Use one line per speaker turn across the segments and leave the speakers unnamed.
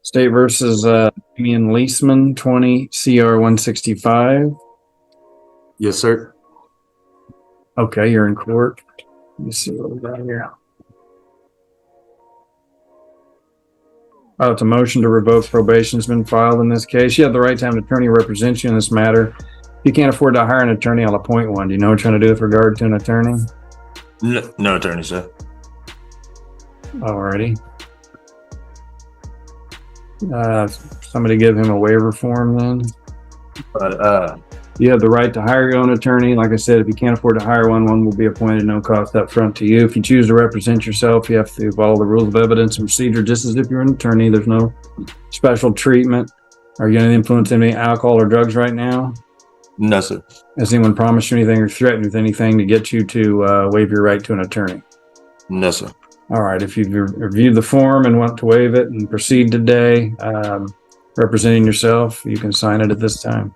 State versus Damian Leisman, 20 CR 165.
Yes, sir.
Okay, you're in court. Let me see what we got here. Oh, it's a motion to revoke probation has been filed in this case. You have the right to have an attorney represent you in this matter. If you can't afford to hire an attorney, I'll appoint one. Do you know what you're trying to do with regard to an attorney?
No attorney, sir.
Alrighty. Somebody give him a waiver form then.
But
You have the right to hire your own attorney. Like I said, if you can't afford to hire one will be appointed, no cost up front to you. If you choose to represent yourself, you have to follow the rules of evidence and procedure just as if you're an attorney. There's no special treatment. Are you going to influence any alcohol or drugs right now?
no, sir.
Has anyone promised you anything or threatened with anything to get you to waive your right to an attorney?
No, sir.
All right. If you've reviewed the form and want to waive it and proceed today, representing yourself, you can sign it at this time.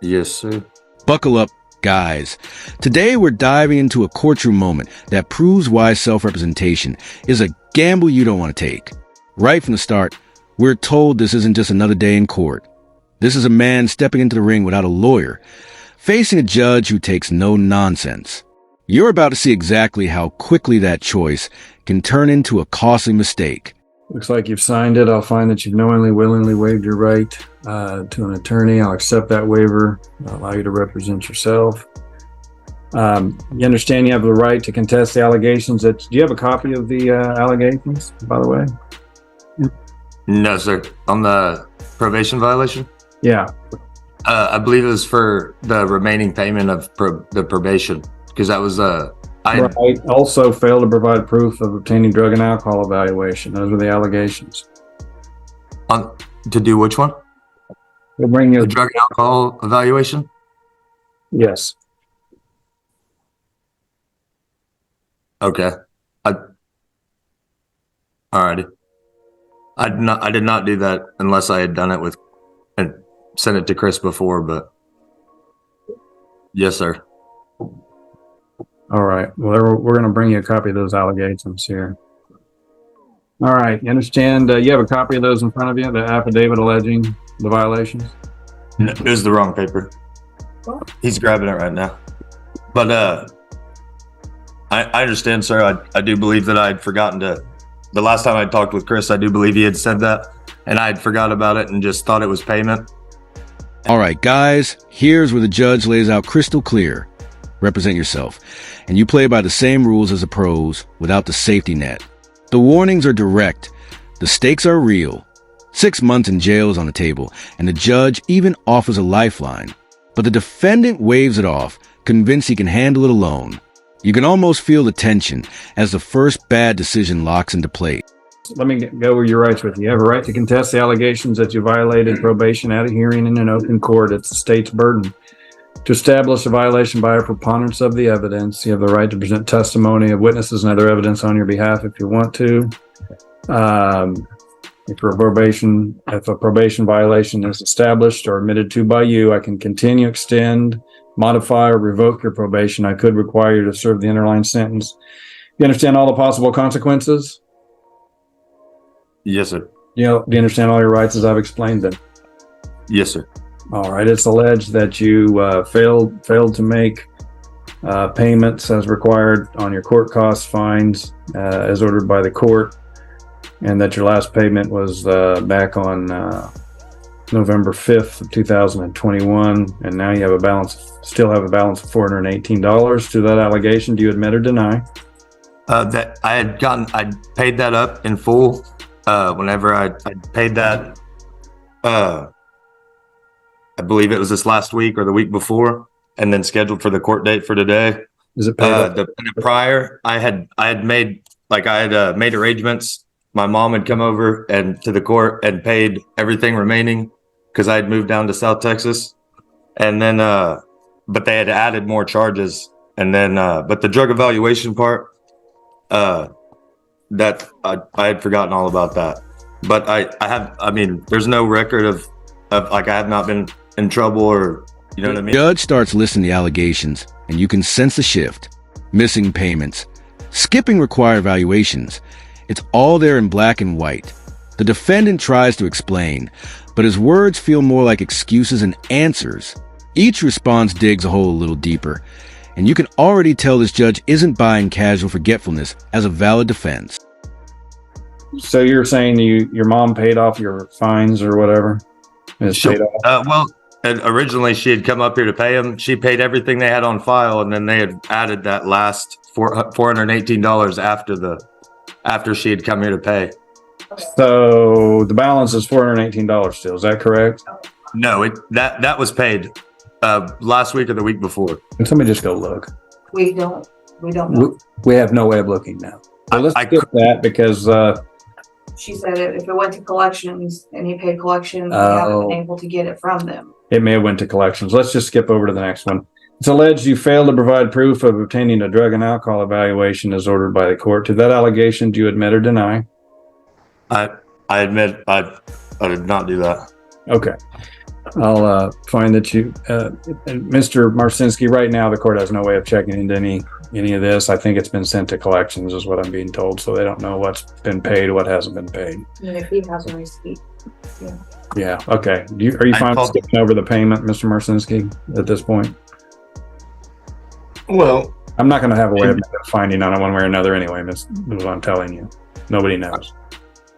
Yes, sir.
Buckle up, guys. Today we're diving into a courtroom moment that proves why self-representation is a gamble you don't want to take. Right from the start, we're told this isn't just another day in court. This is a man stepping into the ring without a lawyer, facing a judge who takes no nonsense. You're about to see exactly how quickly that choice can turn into a costly mistake.
Looks like you've signed it. I'll find that you've knowingly, willingly waived your right to an attorney. I'll accept that waiver. I'll allow you to represent yourself. You understand you have the right to contest the allegations. Do you have a copy of the allegations, by the way?
No, sir. On the probation violation?
Yeah.
I believe it was for the remaining payment of the probation, because that was
Right. Also failed to provide proof of obtaining drug and alcohol evaluation. Those were the allegations.
to do which one?
We'll bring you.
The drug and alcohol evaluation?
Yes.
Okay. Alrighty. I did not do that unless I had done it with and sent it to Chris before, but yes, sir.
All right. Well, we're going to bring you a copy of those allegations here. All right. You understand? You have a copy of those in front of you, the affidavit alleging the violations?
No, it was the wrong paper. He's grabbing it right now. But I understand, sir. I do believe that I had forgotten to. The last time I talked with Chris, I do believe he had said that, and I had forgot about it and just thought it was payment.
All right, guys, here's where the judge lays out crystal clear. Represent yourself. And you play by the same rules as the pros without the safety net. The warnings are direct. The stakes are real. 6 months in jail is on the table, and the judge even offers a lifeline. But the defendant waves it off, convinced he can handle it alone. You can almost feel the tension as the first bad decision locks into place.
Let me go over your rights with you. You have a right to contest the allegations that you violated probation at a hearing in an open court. It's the state's burden to establish a violation by a preponderance of the evidence. You have the right to present testimony of witnesses and other evidence on your behalf if you want to. If a probation violation is established or admitted to by you, I can continue, extend, modify, or revoke your probation. I could require you to serve the underlying sentence. You understand all the possible consequences?
Yes, sir.
Do you understand all your rights as I've explained them?
Yes, sir.
All right. It's alleged that you failed to make payments as required on your court costs, fines, as ordered by the court, and that your last payment was back on November 5th of 2021, and now you have still have a balance of $418. To that allegation, do you admit or deny?
That I paid that up in full. Whenever I paid that, I believe it was this last week or the week before, and then scheduled for the court date for today.
Is it paid up?
The prior, I had made made arrangements. My mom had come over and to the court and paid everything remaining because I had moved down to South Texas, and then but they had added more charges, and then but the drug evaluation part, that I had forgotten all about that. But there's no record of I have not been in trouble, or you know what I mean?
The judge starts listing the allegations, and you can sense the shift. Missing payments, skipping required evaluations. It's all there in black and white. The defendant tries to explain, but his words feel more like excuses and answers. Each response digs a hole a little deeper, and you can already tell this judge isn't buying casual forgetfulness as a valid defense.
So you're saying your mom paid off your fines or whatever? It's paid off?
Well, and originally she had come up here to pay them. She paid everything they had on file, and then they had added that last $418 after she had come here to pay.
So the balance is $418 still. Is that correct?
No, that was paid last week or the week before.
Can somebody just go look?
We don't know.
We have no way of looking now. So let's skip that because
She said if it went to collections and he paid collections, we haven't been able to get it from them.
it may have went to collections. Let's just skip over to the next one. It's alleged you failed to provide proof of obtaining a drug and alcohol evaluation as ordered by the court. To that allegation, do you admit or deny?
I admit I did not do that.
Okay. I'll find that you, Mr. Marcinski, right now the court has no way of checking into any of this. I think it's been sent to collections is what I'm being told. So they don't know what's been paid, what hasn't been paid.
And if he has a receipt.
Yeah. Okay. Are you fine with skipping over the payment, Mr. Marcinski, at this point?
Well,
I'm not going to have a way of finding on it one way or another anyway, is what I'm telling you. Nobody knows.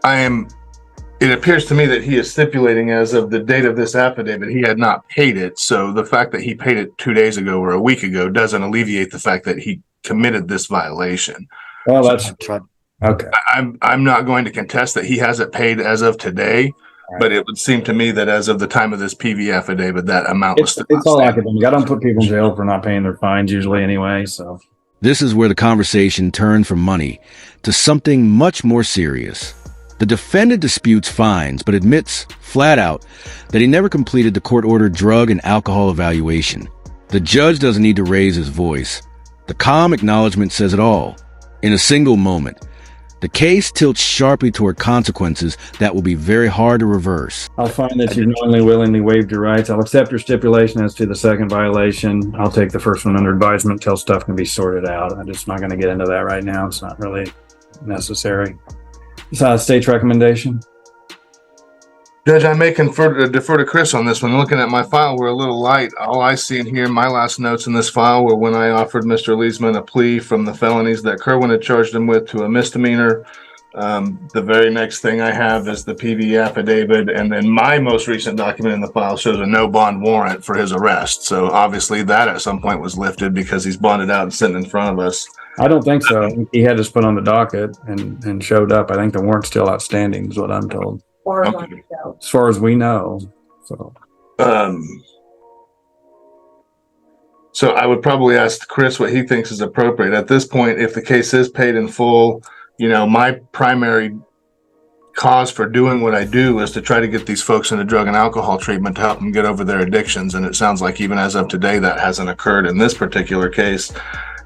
It appears to me that he is stipulating as of the date of this affidavit, he had not paid it. So the fact that he paid it 2 days ago or a week ago doesn't alleviate the fact that he committed this violation.
Well, that's okay.
I'm not going to contest that he hasn't paid as of today, but it would seem to me that as of the time of this PV affidavit, that amount was still
it's all academic. I don't put people in jail for not paying their fines usually anyway. So
This is where the conversation turned from money to something much more serious. The defendant disputes fines, but admits, flat out, that he never completed the court-ordered drug and alcohol evaluation. The judge doesn't need to raise his voice. The calm acknowledgement says it all. In a single moment, the case tilts sharply toward consequences that will be very hard to reverse.
I'll find that you've knowingly, willingly waived your rights. I'll accept your stipulation as to the second violation. I'll take the first one under advisement until stuff can be sorted out. I'm just not going to get into that right now. It's not really necessary. State's recommendation.
Judge, I may defer to Chris on this one. Looking at my file, we're a little light. All I see in here, my last notes in this file were when I offered Mr. Leesman a plea from the felonies that Kerwin had charged him with to a misdemeanor. The very next thing I have is the PV affidavit, and then my most recent document in the file shows a no bond warrant for his arrest. So obviously that at some point was lifted because he's bonded out and sitting in front of us.
I don't think so. He had us put on the docket and showed up. I think the warrant's still outstanding is what I'm told.
Okay.
As far as we know.
So I would probably ask Chris what he thinks is appropriate. At this point, if the case is paid in full, my primary cause for doing what I do is to try to get these folks into drug and alcohol treatment to help them get over their addictions. And it sounds like even as of today, that hasn't occurred in this particular case.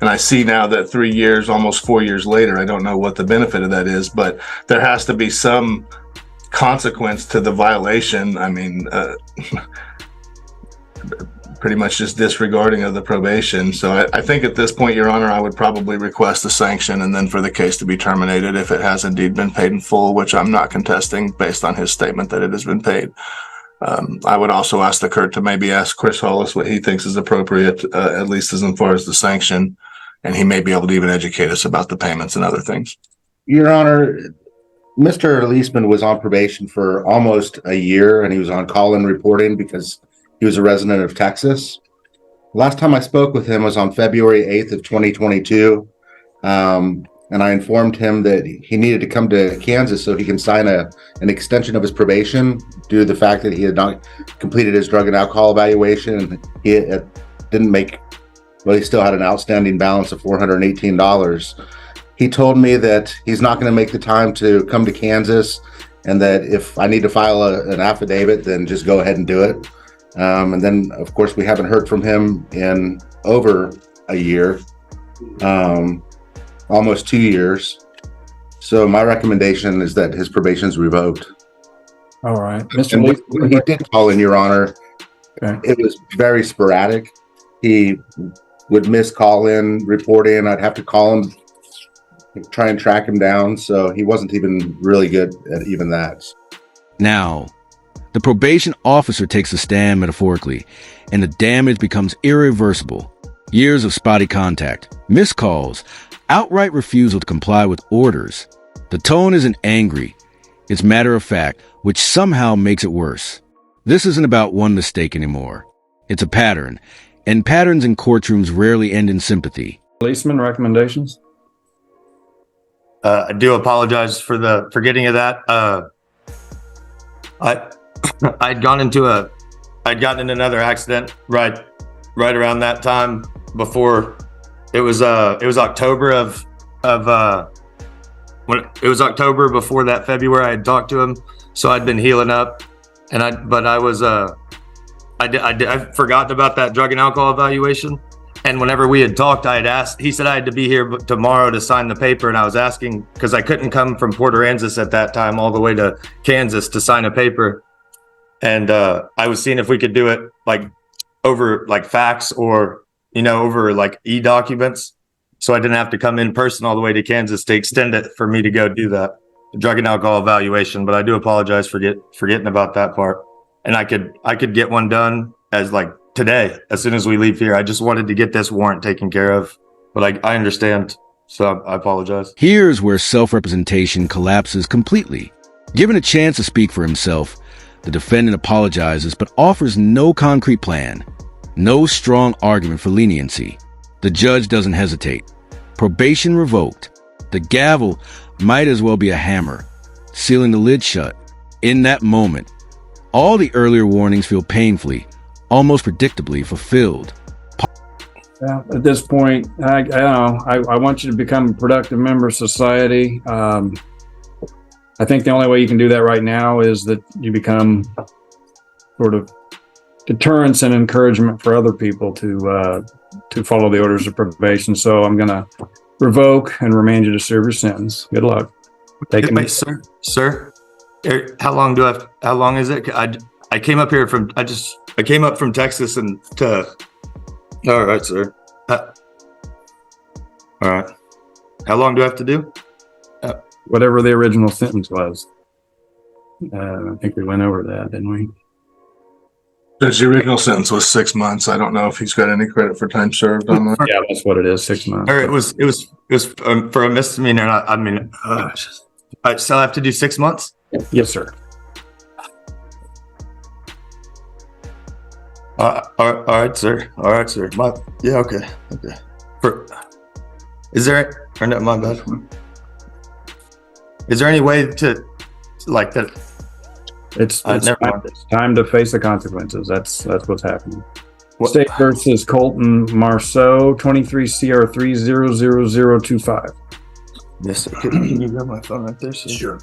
And I see now that 3 years, almost 4 years later, I don't know what the benefit of that is, but there has to be some consequence to the violation. I mean, pretty much just disregarding of the probation. So I think at this point, Your Honor, I would probably request a sanction and then for the case to be terminated if it has indeed been paid in full, which I'm not contesting based on his statement that it has been paid. I would also ask the court to maybe ask Chris Hollis what he thinks is appropriate, at least as far as the sanction, and he may be able to even educate us about the payments and other things.
Your Honor, Mr. Leesman was on probation for almost a year, and he was on call-in reporting because he was a resident of Texas. Last time I spoke with him was on February 8th of 2022, and I informed him that he needed to come to Kansas so he can sign an extension of his probation due to the fact that he had not completed his drug and alcohol evaluation, and he didn't make, well, he still had an outstanding balance of $418. He told me that he's not going to make the time to come to Kansas, and that if I need to file an affidavit, then just go ahead and do it. And then, of course, we haven't heard from him in over a year, almost 2 years. So my recommendation is that his probation is revoked.
All right. Mr.
And
Lee,
when he did call in, Your Honor, it was very sporadic. He would miss call-in reporting. I'd have to call him try and track him down. So he wasn't even really good at even that.
Now, the probation officer takes a stand metaphorically, and the damage becomes irreversible. Years of spotty contact, missed calls, outright refusal to comply with orders. The tone isn't angry. It's matter of fact, which somehow makes it worse. This isn't about one mistake anymore. It's a pattern, and patterns in courtrooms rarely end in sympathy.
Policeman recommendations?
I do apologize for the forgetting of that. I'd gotten in another accident right around that time before it was October October before that February I had talked to him, so I'd been healing up, and I forgot about that drug and alcohol evaluation. And whenever we had talked, I had asked, he said I had to be here tomorrow to sign the paper. And I was asking, because I couldn't come from Port Aransas at that time all the way to Kansas to sign a paper. And I was seeing if we could do it like over like fax or, over like e-documents. So I didn't have to come in person all the way to Kansas to extend it for me to go do that drug and alcohol evaluation. But I do apologize for forgetting about that part. And I could get one done as like today, as soon as we leave here. I just wanted to get this warrant taken care of, but I understand, so I apologize.
Here's where self-representation collapses completely. Given a chance to speak for himself, the defendant apologizes but offers no concrete plan, no strong argument for leniency. The judge doesn't hesitate. Probation revoked. The gavel might as well be a hammer, sealing the lid shut. In that moment, all the earlier warnings feel painfully, almost predictably fulfilled.
At this point, I want you to become a productive member of society. I think the only way you can do that right now is that you become sort of deterrence and encouragement for other people to follow the orders of probation. So I'm going to revoke and remand you to serve your sentence. Good luck.
Wait, sir, how long is it? I came up here I came up from Texas all right, sir. All right. How long do I have to do?
Whatever the original sentence was. I think we went over that, didn't we?
The original sentence was 6 months. I don't know if he's got any credit for time served on that.
Yeah, that's what it is, 6 months.
Or it was for a misdemeanor. I still have to do 6 months?
Yes, sir.
All right, sir. Okay. My bad. Is there any way to like that?
It's time to face the consequences. That's what's happening.
What?
State versus Colton Marceau, 23 CR 300025.
Yes, sir. Can you grab my phone right there? Sir?
Sure.